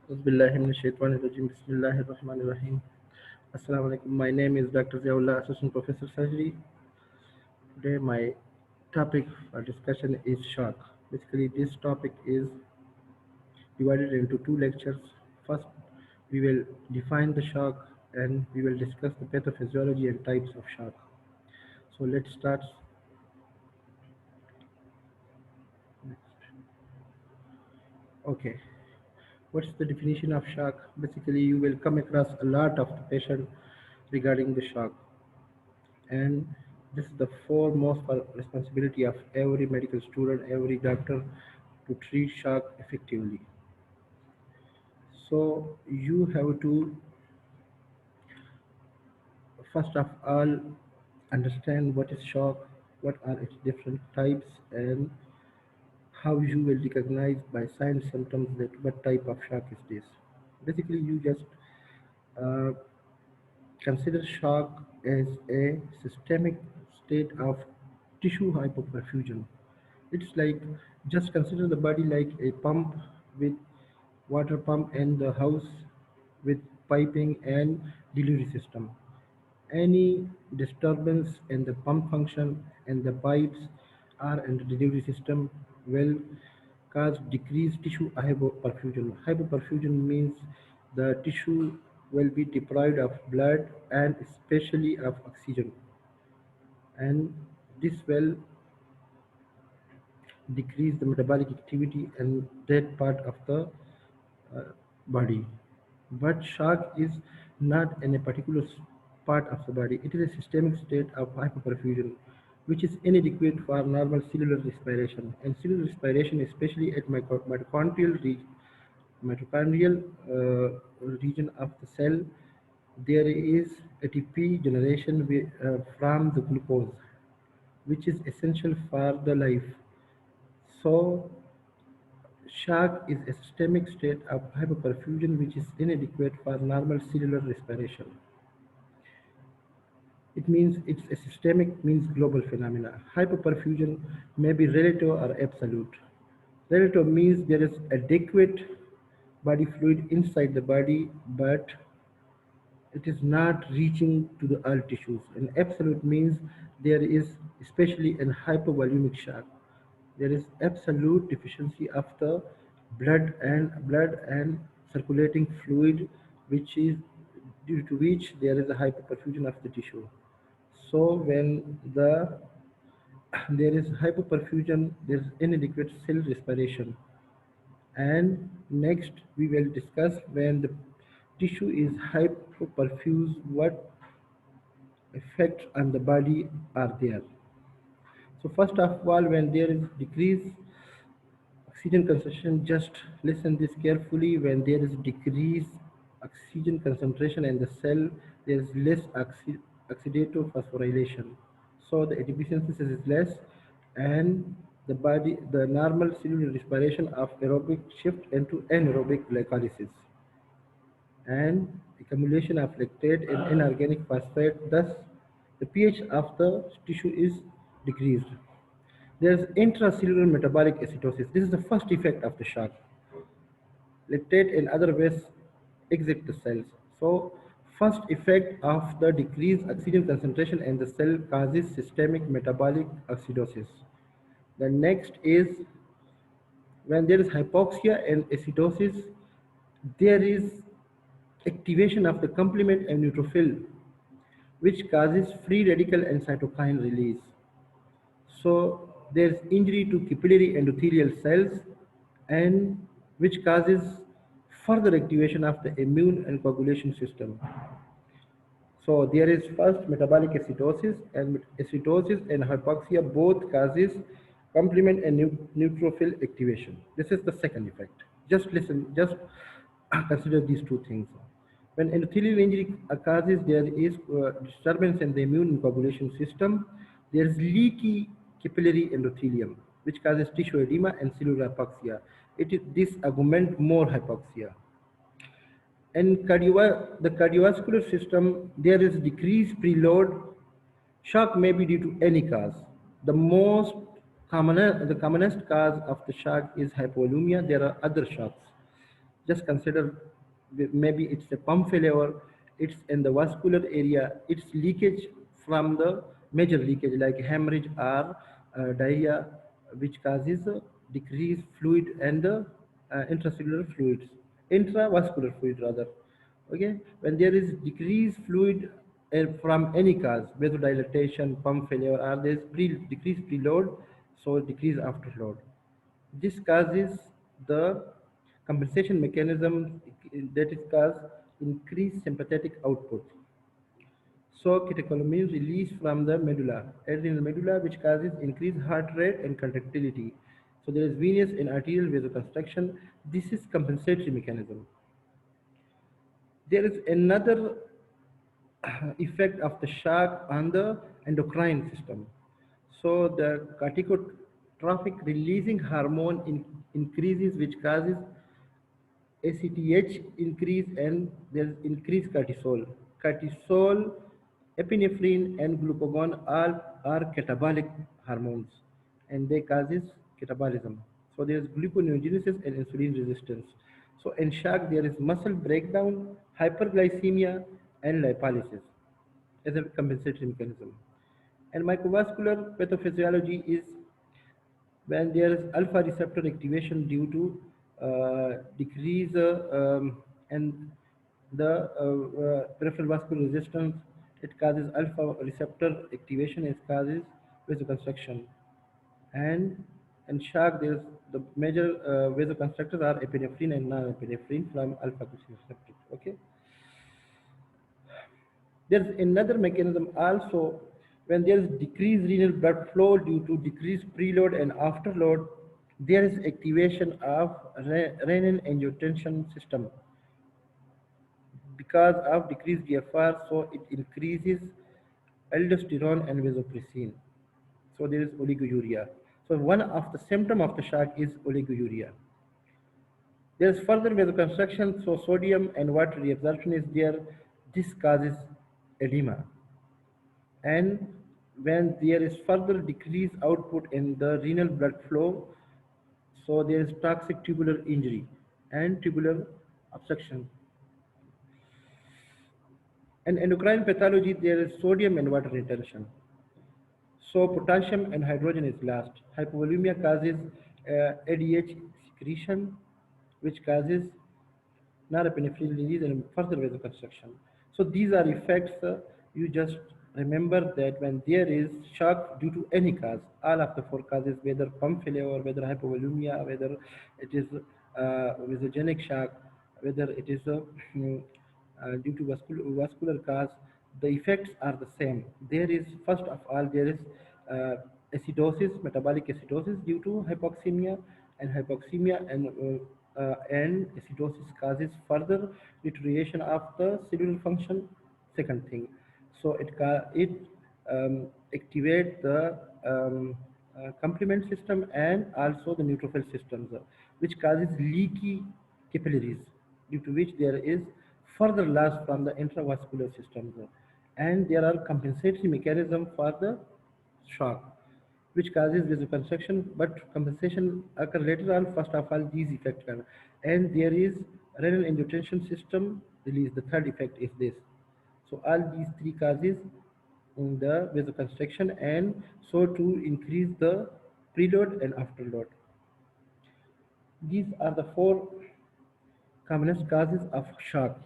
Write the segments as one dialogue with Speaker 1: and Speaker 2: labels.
Speaker 1: Bismillahirrahmanirrahim. Bismillahirrahmanirrahim. Assalamu alaikum. My name is Dr. Ziaullah, Assistant Professor Surgery. Today, my topic for discussion is shock. Basically, this topic is divided into two lectures. First, we will define the shock and we will discuss the pathophysiology and types of shock. So, let's start. Okay. What's the definition of shock? Basically, you will come across a lot of the patient regarding the shock, and this is the foremost responsibility of every medical student, every doctor, to treat shock effectively. So you have to first of all understand what is shock, what are its different types, and how you will recognize by signs symptoms that what type of shock is this. Basically, you just uh, consider shock as a systemic state of tissue hypoperfusion. It's like just consider the body like a pump with water pump and the house with piping and delivery system. Any disturbance in the pump function and the pipes are in the delivery system will cause decreased tissue hypoperfusion. Hypoperfusion means the tissue will be deprived of blood and especially of oxygen, and this will decrease the metabolic activity and that part of the uh, body. But shock is not in a particular part of the body. It is a systemic state of hypoperfusion, which is inadequate for normal cellular respiration. And cellular respiration, especially at mitochondrial region of the cell, there is ATP generation from the glucose, which is essential for the life. So, shock is a systemic state of hypoperfusion which is inadequate for normal cellular respiration. It means it's a systemic means global phenomena. Hypoperfusion may be relative or absolute. Relative means there is adequate body fluid inside the body, but it is not reaching to the all tissues. And absolute means there is, especially in hypovolumic shock, there is absolute deficiency of the blood and circulating fluid, which is due to which there is a hypoperfusion of the tissue. So when there is hypoperfusion, there is inadequate cell respiration. And next we will discuss when the tissue is hypoperfused, what effects on the body are there. So first of all, when there is decreased oxygen consumption, just listen this carefully. When there is decreased oxygen concentration in the cell, there is less oxidative phosphorylation. So the ATP synthesis is less, and the normal cellular respiration of aerobic shift into anaerobic glycolysis, and accumulation of lactate and inorganic phosphate. Thus, the pH of the tissue is decreased. There is intracellular metabolic acidosis. This is the first effect of the shock. Lactate and other wastes exit the cells. So, first effect of the decreased oxygen concentration in the cell causes systemic metabolic acidosis. The next is when there is hypoxia and acidosis, there is activation of the complement and neutrophil, which causes free radical and cytokine release. So there is injury to capillary endothelial cells, and which causes further activation of the immune and coagulation system. So there is first metabolic acidosis and hypoxia both causes complement and neutrophil activation. This is the second effect. Just listen, just consider these two things. When endothelial injury causes, there is disturbance in the immune and coagulation system. There is leaky capillary endothelium, which causes tissue edema and cellular hypoxia. This augment more hypoxia. In the cardiovascular system, there is decreased preload. Shock may be due to any cause. The commonest cause of the shock is hypovolemia. There are other shocks. Just consider, maybe it's a pump failure, it's in the vascular area, it's leakage from the major leakage like hemorrhage or diarrhea, which causes decreased fluid and intracellular fluids, intravascular fluid rather. Okay, when there is decreased fluid from any cause, vasodilatation, pump failure, or there is decreased preload, so decrease afterload. This causes the compensation mechanism, that is cause increased sympathetic output. So catecholamines release from the medulla, adrenal medulla, which causes increased heart rate and contractility. So there is venous and arterial vasoconstriction. This is compensatory mechanism. There is another effect of the shock on the endocrine system. So the corticotrophic releasing hormone increases, which causes ACTH increase, and there is increased cortisol. Cortisol, epinephrine, and glucagon all are catabolic hormones, and they causes catabolism. So there is gluconeogenesis and insulin resistance. So in shock there is muscle breakdown, hyperglycemia, and lipolysis as a compensatory mechanism. And microvascular pathophysiology is when there is alpha receptor activation due to decrease and the peripheral vascular resistance, it causes alpha receptor activation, it causes vasoconstriction. And in shock, there's the major vasoconstrictors are epinephrine and non-epinephrine from alpha receptor. Okay. There's another mechanism also when there is decreased renal blood flow due to decreased preload and afterload, there is activation of renin-angiotensin system because of decreased GFR, so it increases aldosterone and vasopressin. So there is oliguria. So one of the symptom of the shock is oliguria. There is further vasoconstriction, so sodium and water reabsorption is there. This causes edema. And when there is further decreased output in the renal blood flow, so there is toxic tubular injury and tubular obstruction. And endocrine pathology, there is sodium and water retention. So potassium and hydrogen is lost. Hypovolemia causes ADH secretion, which causes norepinephrine release and further vasoconstriction. So these are effects. You just remember that when there is shock due to any cause, all of the four causes, whether pump failure, whether hypovolemia, whether it is vasogenic shock, whether it is due to vascular cause, the effects are the same. There is, first of all, there is acidosis, metabolic acidosis due to hypoxemia, and acidosis causes further deterioration of the cellular function. Second thing, so it activates the complement system and also the neutrophil systems, which causes leaky capillaries, due to which there is further loss from the intravascular systems, and there are compensatory mechanisms for the shock, which causes vasoconstriction, but compensation occur later on. First of all, these effects come, and there is renal angiotensin system release. The third effect is this. So all these three causes in the vasoconstriction, and so to increase the preload and afterload. These are the four commonest causes of shock.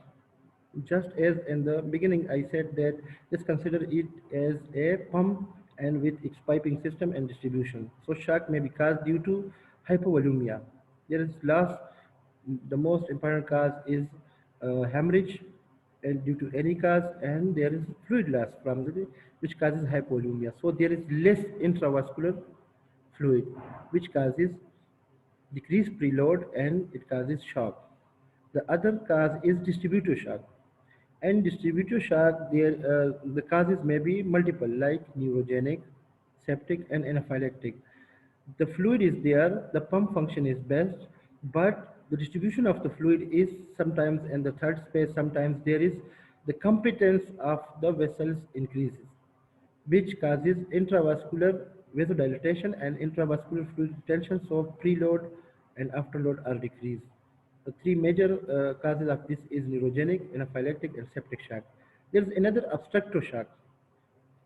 Speaker 1: Just as in the beginning I said that just consider it as a pump and with its piping system and distribution. So shock may be caused due to hypovolemia. There is loss, the most important cause is hemorrhage and due to any cause, and there is fluid loss from the which causes hypovolemia. So there is less intravascular fluid, which causes decreased preload and it causes shock. The other cause is distributive shock. And distributive shock, the causes may be multiple, like neurogenic, septic, and anaphylactic. The fluid is there, the pump function is best, but the distribution of the fluid is sometimes in the third space, sometimes there is the competence of the vessels increases, which causes intravascular vasodilatation and intravascular fluid retention, so preload and afterload are decreased. The three major causes of this is neurogenic, anaphylactic, and septic shock. There is another obstructive shock.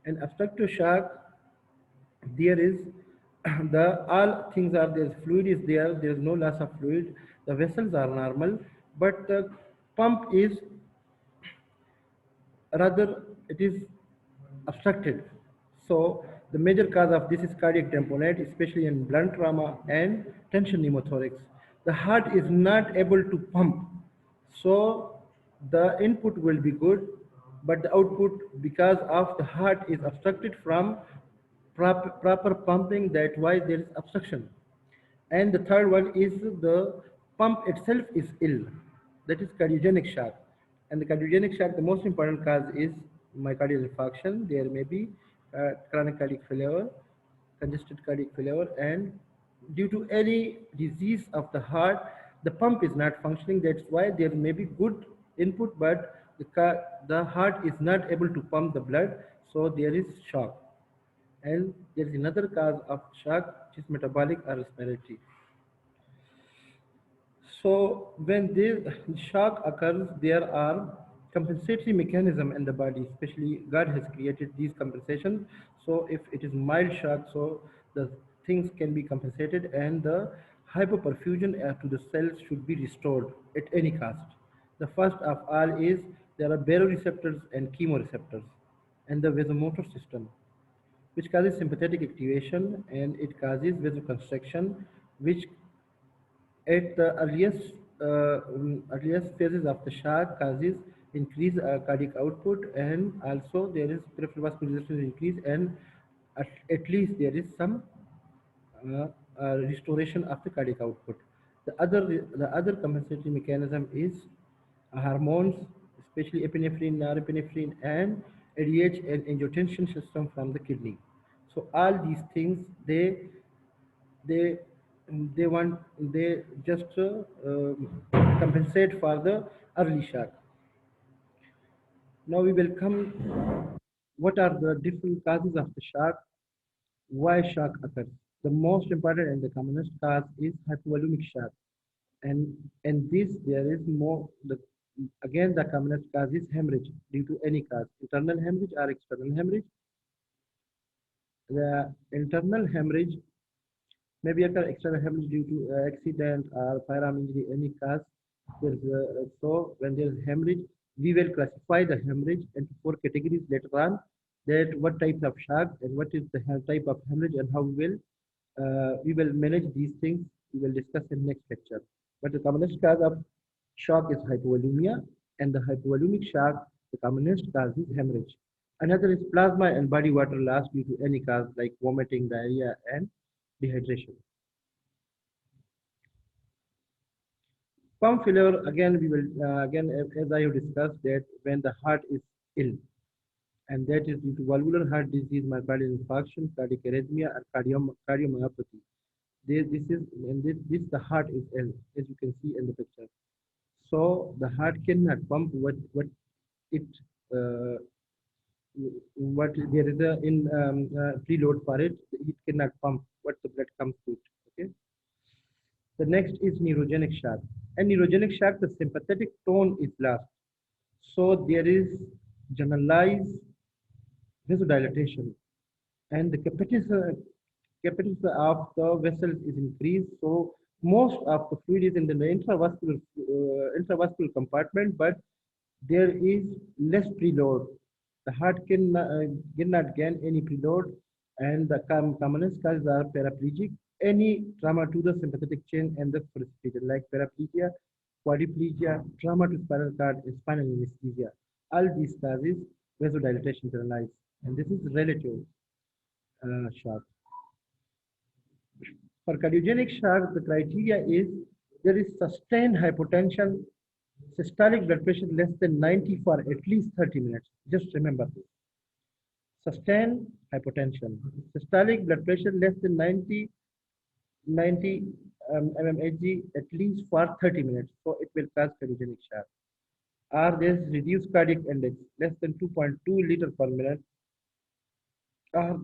Speaker 1: An obstructive shock, there is the all things are there, fluid is there is no loss of fluid, the vessels are normal, but the pump is rather it is obstructed. So the major cause of this is cardiac tamponade, especially in blunt trauma and tension pneumothorax. The heart is not able to pump, so the input will be good, but the output, because of the heart is obstructed from proper pumping, that why there is obstruction. And the third one is the pump itself is ill. That is cardiogenic shock. And the cardiogenic shock, the most important cause is myocardial infarction. There may be chronic cardiac failure, congested cardiac failure, and due to any disease of the heart, the pump is not functioning. That's why there may be good input, but the heart is not able to pump the blood, so there is shock. And there is another cause of shock, which is metabolic or respiratory. So when this shock occurs, there are compensatory mechanism in the body, especially God has created these compensations. So if it is mild shock, so the things can be compensated and the hypoperfusion to the cells should be restored at any cost. The first of all is there are baroreceptors and chemoreceptors and the vasomotor system, which causes sympathetic activation and it causes vasoconstriction, which at the earliest phases of the shock causes increased cardiac output, and also there is peripheral vascular resistance increase, and at least there is some uh, restoration of the cardiac output. The other compensatory mechanism is hormones, especially epinephrine, norepinephrine, and ADH and angiotensin system from the kidney. So all these things they they want they just compensate for the early shock. Now we will come. What are the different causes of the shock? Why shock occurs? The most important and the commonest cause is hypovolumic shock, and this there is more. Again, the commonest cause is hemorrhage due to any cause, internal hemorrhage or external hemorrhage. The internal hemorrhage maybe occur external hemorrhage due to accident or firearm injury, any cause. So when there is hemorrhage, we will classify the hemorrhage into four categories later on. That what types of shock and what is the type of hemorrhage and how we will manage these things. We will discuss in next lecture. But the commonest cause of shock is hypovolemia, and the hypovolemic shock, the commonest cause is hemorrhage. Another is plasma and body water loss due to any cause like vomiting, diarrhea, and dehydration. Pump failure, again, we will, again, as I have discussed, that when the heart is ill, and that is due to valvular heart disease, myocardial infarction, cardiac arrhythmia, or cardiomyopathy. This the heart is ill, as you can see in the picture. So the heart cannot pump what it uh, what there is a in preload for it. It cannot pump what the blood comes to it. Okay. The next is neurogenic shock. And neurogenic shock, the sympathetic tone is lost. So there is generalized vasodilatation, and the capacity of the vessels is increased. So most of the fluid is in the intravascular compartment, but there is less preload. The heart cannot gain any preload, and the commonest causes are paraplegic, any trauma to the sympathetic chain and the first region, like paraplegia, quadriplegia, trauma to spinal cord, and spinal anesthesia. All these causes vasodilatation generalized, and this is relative shock. For cardiogenic shock, the criteria is there is sustained hypotension, systolic blood pressure less than 90 for at least 30 minutes. Just remember this. Sustained hypotension, systolic blood pressure less than 90 mmHg at least for 30 minutes. So it will cause cardiogenic shock. Or there is reduced cardiac index less than 2.2 liter per minute.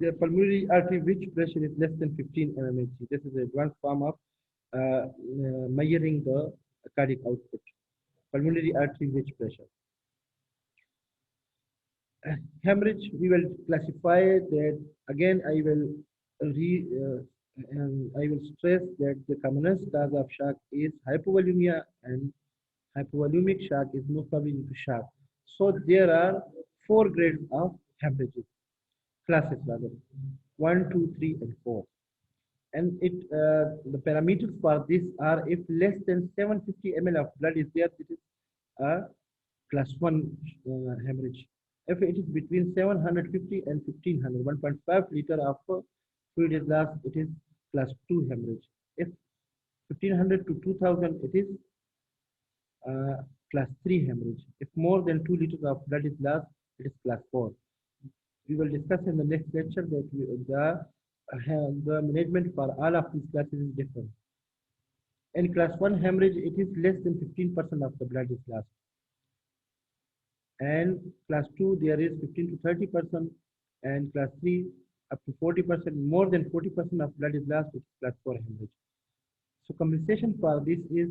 Speaker 1: Their pulmonary artery which pressure is less than 15 mmHg. This is an advanced form of measuring the cardiac output. Pulmonary artery wedge pressure. Hemorrhage, we will classify that again. I will stress that the commonest cause of shock is hypovolemia, and hypovolemic shock is most probably due to shock. So there are four grades of hemorrhages, classes rather, one, two, three, and four. And the parameters for this are if less than 750 ml of blood is there, it is a class 1 hemorrhage. If it is between 750 and 1500, 1.5 liter of fluid is lost, it is class 2 hemorrhage. If 1500 to 2000, it is uh, class 3 hemorrhage. If more than 2 liters of blood is lost, it is class 4. We will discuss in the next lecture that the management for all of these classes is different. In class 1 hemorrhage, it is less than 15% of the blood is lost. And class 2, there is 15 to 30%, and class 3, up to 40%, more than 40% of blood is lost, it is class 4 hemorrhage. So compensation for this is,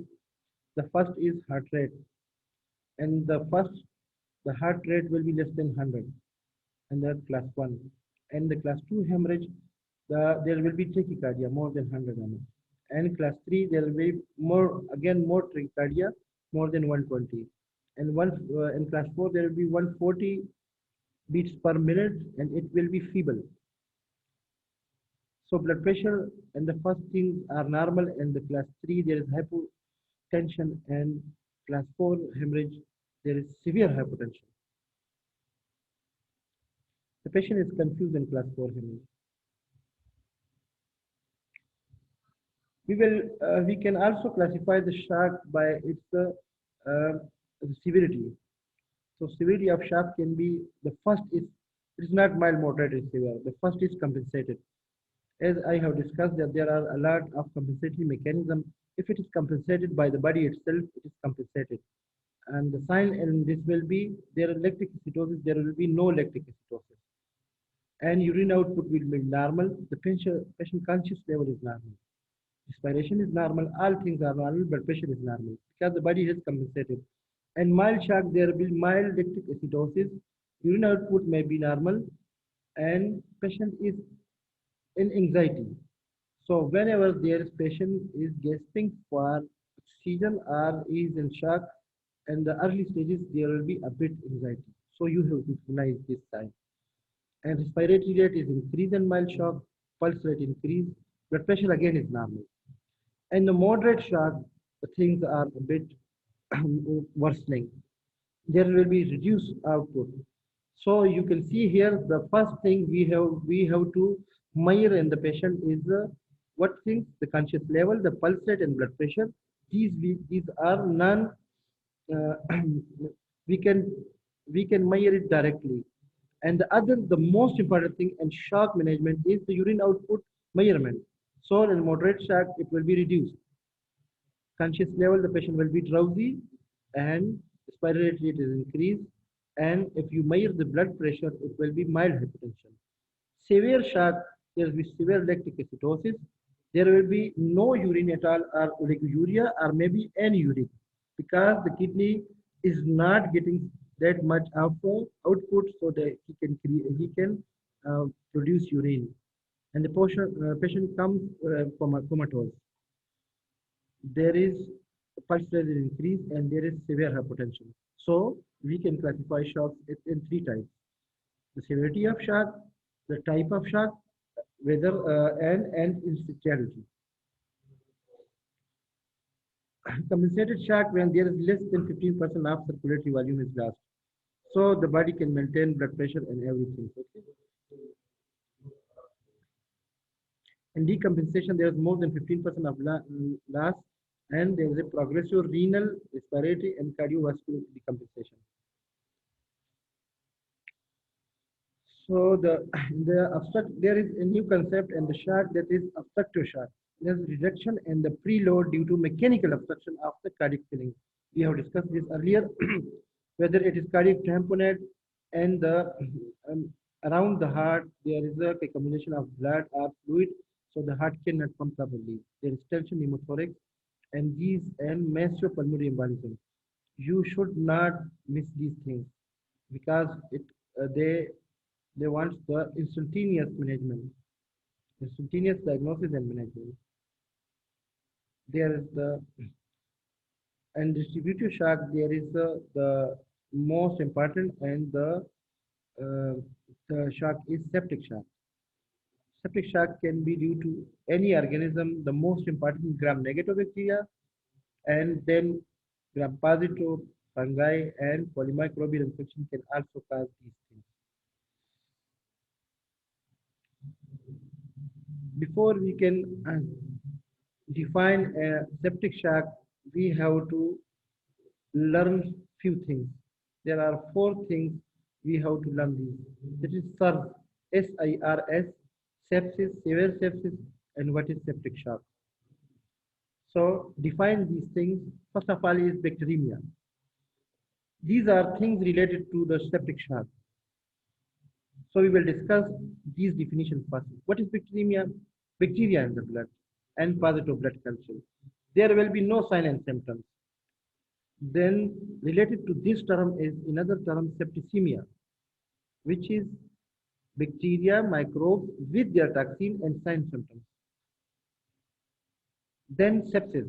Speaker 1: the first is heart rate. And the heart rate will be less than 100, and that's class 1. And the class 2 hemorrhage, there will be tachycardia more than 100 mm. And class 3, there will be more tachycardia more than 120. And in class 4, there will be 140 beats per minute, and it will be feeble. So blood pressure and the first things are normal, and the class 3, there is hypotension, and class 4 hemorrhage, there is severe hypotension. The patient is confused in class 4 hemorrhage. We can also classify the shock by its severity. So severity of shock can be, the first is, it is not mild, moderate, or severe. The first is compensated. As I have discussed, that there are a lot of compensatory mechanisms. If it is compensated by the body itself, it is compensated. And the sign, and this will be, there are lactic acidosis, there will be no lactic acidosis. And urine output will be normal. The patient conscious level is normal. Respiration is normal. All things are normal. Blood pressure is normal because the body has compensated. And mild shock, there will be mild lactic acidosis. Urine output may be normal, and patient is in anxiety. So whenever there is patient is gasping for oxygen or is in shock, and the early stages there will be a bit anxiety. So you have to recognize this sign. And respiratory rate is increased in mild shock, pulse rate increase, blood pressure again is normal. And the moderate shock, the things are a bit worsening. There will be reduced output. So you can see here, the first thing we have to measure in the patient is what things, the conscious level, the pulse rate, and blood pressure. These are non uh, we can measure it directly. And the most important thing in shock management is the urine output measurement. So in moderate shock, it will be reduced. Conscious level, the patient will be drowsy, and respiratory rate is increased. And if you measure the blood pressure, it will be mild hypertension. Severe shock, there will be severe lactic acidosis. There will be no urine at all, or oliguria, or maybe anuria, because the kidney is not getting that much of output, so that he can produce urine, and the patient comes from a comatose. There is pulse rate increase, and there is severe hypotension. So we can classify shocks in three types: the severity of shock, the type of shock, whether and institutionality. Compensated shock, when there is less than 15% of circulatory volume is lost, so the body can maintain blood pressure and everything. Okay. In decompensation, there is more than 15% of loss, and there is a progressive renal, respiratory, and cardiovascular decompensation. So there is a new concept in the shock, that is obstructive shock. There is reduction in the preload due to mechanical obstruction of the cardiac filling. We have discussed this earlier, whether it is cardiac tamponade, and around the heart there is a accumulation of blood or fluid, so the heart cannot pump properly. There is tension pneumothorax, and these and massive pulmonary embolism. You should not miss these things because they want the instantaneous management, instantaneous diagnosis and management. There is the and distributive shock. There is the most important and the shock is septic shock. Septic shock can be due to any organism. The most important gram-negative bacteria, and then gram-positive fungi and polymicrobial infection can also cause these things. Before we can define a septic shock, we have to learn few things. There are four things we have to learn these. That is SIRS, SIRS, sepsis, severe sepsis, and what is septic shock. So define these things. First of all is bacteremia. These are things related to the septic shock. So we will discuss these definitions first. What is bacteremia? Bacteria in the blood and positive blood culture. There will be no sign and symptoms. Then related to this term is another term septicemia, which is bacteria, microbes with their toxin and sign symptoms. Then sepsis,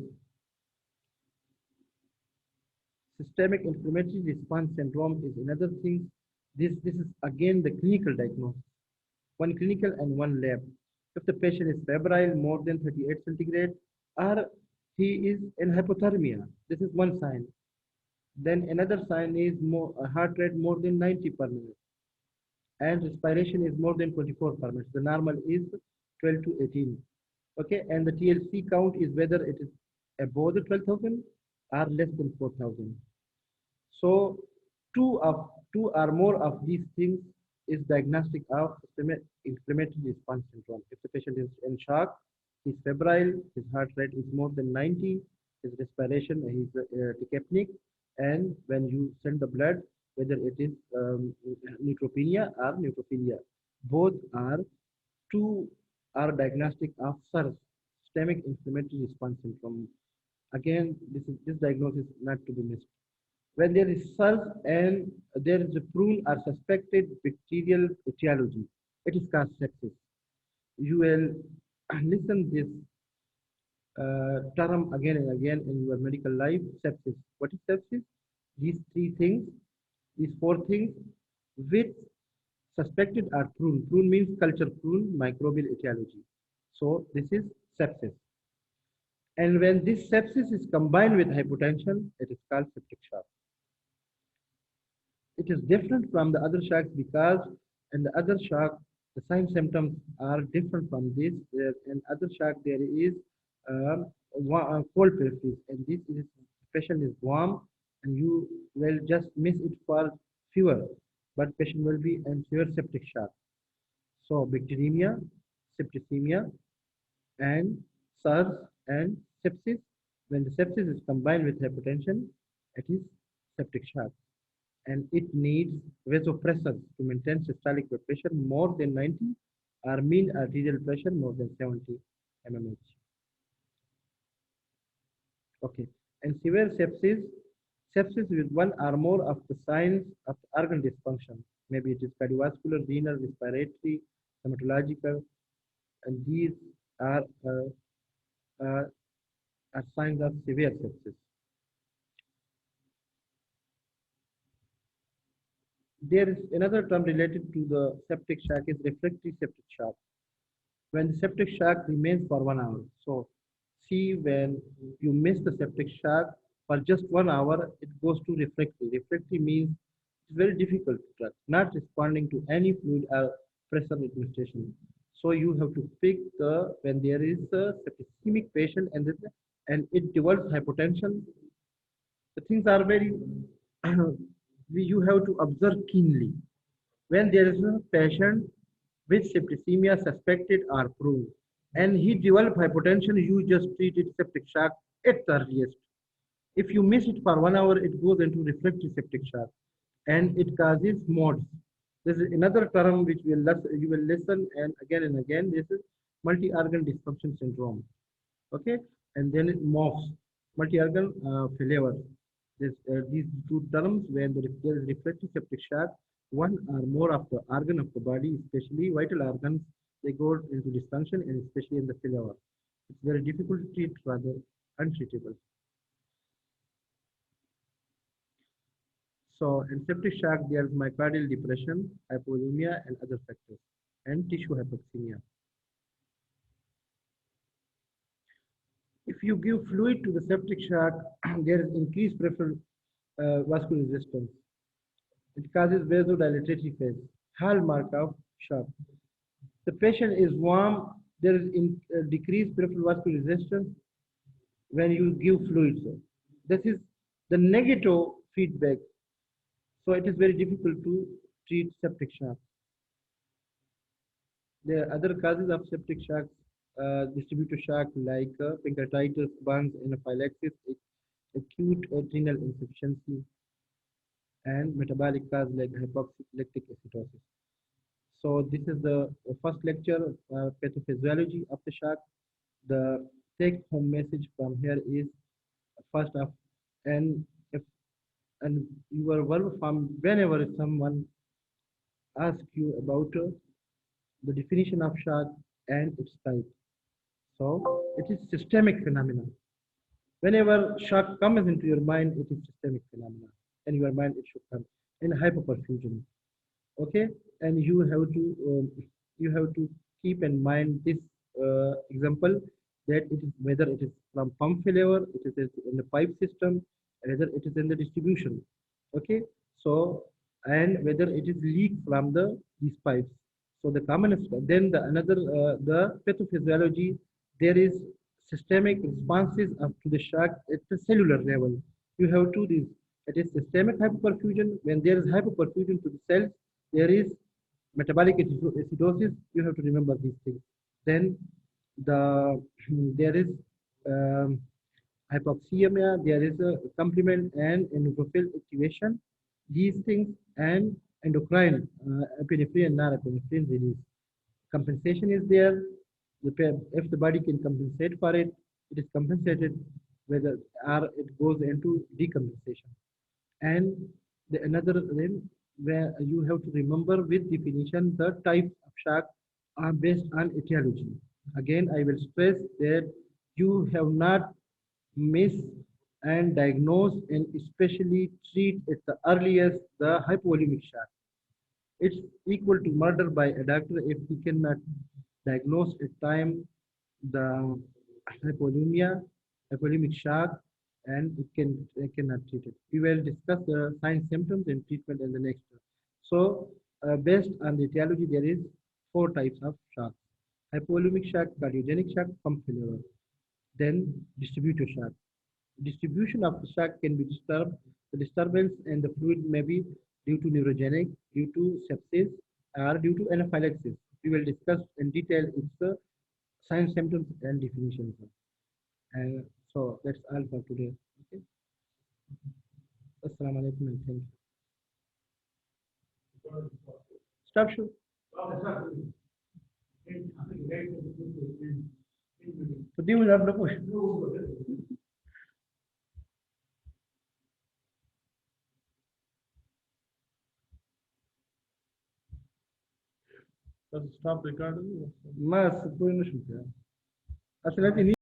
Speaker 1: systemic inflammatory response syndrome is another thing. This is again the clinical diagnosis, one clinical and one lab. If the patient is febrile more than 38 centigrade or he is in hypothermia, this is one sign. Then another sign is heart rate more than 90 per minute and respiration is more than 24 per minute. The normal is 12 to 18. Okay, and the TLC count is whether it is above the 12,000 or less than 4,000. So two or more of these things is diagnostic of inflammatory response syndrome. If the patient is in shock, he's febrile, his heart rate is more than 90, his respiration is tachypneic, and when you send the blood, whether it is neutropenia or neutrophilia, both are two are diagnostic of SIRS, systemic inflammatory response syndrome. Again, this diagnosis is not to be missed. When there is SIRS and there is a proven or suspected bacterial etiology, it is called sepsis. You will listen this term again and again in your medical life, sepsis. What is sepsis? These three things, these four things, which suspected are prune. Prune means culture prune, microbial etiology. So this is sepsis. And when this sepsis is combined with hypotension, it is called septic shock. It is different from the other shocks because in the other shock, the sign symptoms are different from this. In other shock, there is cold pelvis, and this is patient is warm, and you will just miss it for fever, but patient will be in severe septic shock. So bacteremia, septicemia, and SARS and sepsis. When the sepsis is combined with hypertension, it is septic shock, and it needs vasopressors to maintain systolic blood pressure more than 90 or mean arterial pressure more than 70 mmHg. Okay, and severe sepsis, sepsis with one or more of the signs of organ dysfunction. Maybe it is cardiovascular, renal, respiratory, hematological, and these are, uh, uh, are signs of severe sepsis. There is another term related to the septic shock is refractory septic shock. When the septic shock remains for 1 hour. So see, when you miss the septic shock for just 1 hour, it goes to refractory. Refractory means it's very difficult to trust, not responding to any fluid or pressure administration. So you have to pick the when there is a septicemic patient and it develops hypotension. The things are very you have to observe keenly. When there is a patient with septicemia suspected or proved, and he develop hypotension, you just treat it septic shock at the earliest. If you miss it for 1 hour, it goes into refractory septic shock, and it causes MODS. This is another term which you will listen and again. This is multi-organ dysfunction syndrome. Okay, and then it MOFS. Multi-organ failure. These two terms, when there is reflective septic shock, one or more of the organ of the body, especially vital organs, they go into dysfunction and especially in the failure. It's very difficult to treat, rather untreatable. So in septic shock, there is myocardial depression, hypovolemia, and other factors, and tissue hypoxemia. If you give fluid to the septic shock, there is increased peripheral vascular resistance. It causes vasodilatory phase, hallmark of shock. The patient is warm, there is decreased peripheral vascular resistance when you give fluids. This is the negative feedback. So it is very difficult to treat septic shock. There are other causes of septic shock, distributor shock like pancreatitis, burns, anaphylaxis, acute adrenal insufficiency, and metabolic cause like hypoxia-lactic acidosis. So this is the first lecture, pathophysiology of the shock. The take-home message from here is first of, and if and your verb form whenever someone asks you about the definition of shock and its type. So it is systemic phenomena. Whenever shock comes into your mind, it is systemic phenomena. In your mind, it should come in hypoperfusion. Okay, and you have to keep in mind this example that it is whether it is from pump failure, it is in the pipe system, whether it is in the distribution. Okay, so and whether it is leak from the these pipes. So the common then the another the pathophysiology, there is systemic responses up to the shock at the cellular level. You have to this. It is systemic hypoperfusion. When there is hypoperfusion to the cells, there is metabolic acidosis. You have to remember these things. Then there is um, hypoxemia. There is a complement and neutrophil activation. These things and endocrine epinephrine and norepinephrine release. Compensation is there. If the body can compensate for it, it is compensated. Whether or it goes into decompensation. And the another then where you have to remember with definition the types of shock are based on etiology. Again, I will stress that you have not miss and diagnose and especially treat at the earliest the hypovolemic shock. It's equal to murder by a doctor if he cannot diagnose at time the hypovolemia, hypovolemic shock, and it cannot treat it. We will discuss the signs, symptoms, and treatment in the next one. So, based on the etiology, there is four types of shock: hypovolemic shock, cardiogenic shock, pump failure. Then distributor shock. Distribution of the shock can be disturbed. The disturbance in the fluid may be due to neurogenic, due to sepsis, or due to anaphylaxis. We will discuss in detail its signs, symptoms, and definitions. So that's all for today. Okay. Assalamu alaikum and thank you. Stop show. तो दी मुझे आपने पूछ stop recording. ما कोई नहीं सुनता. असल में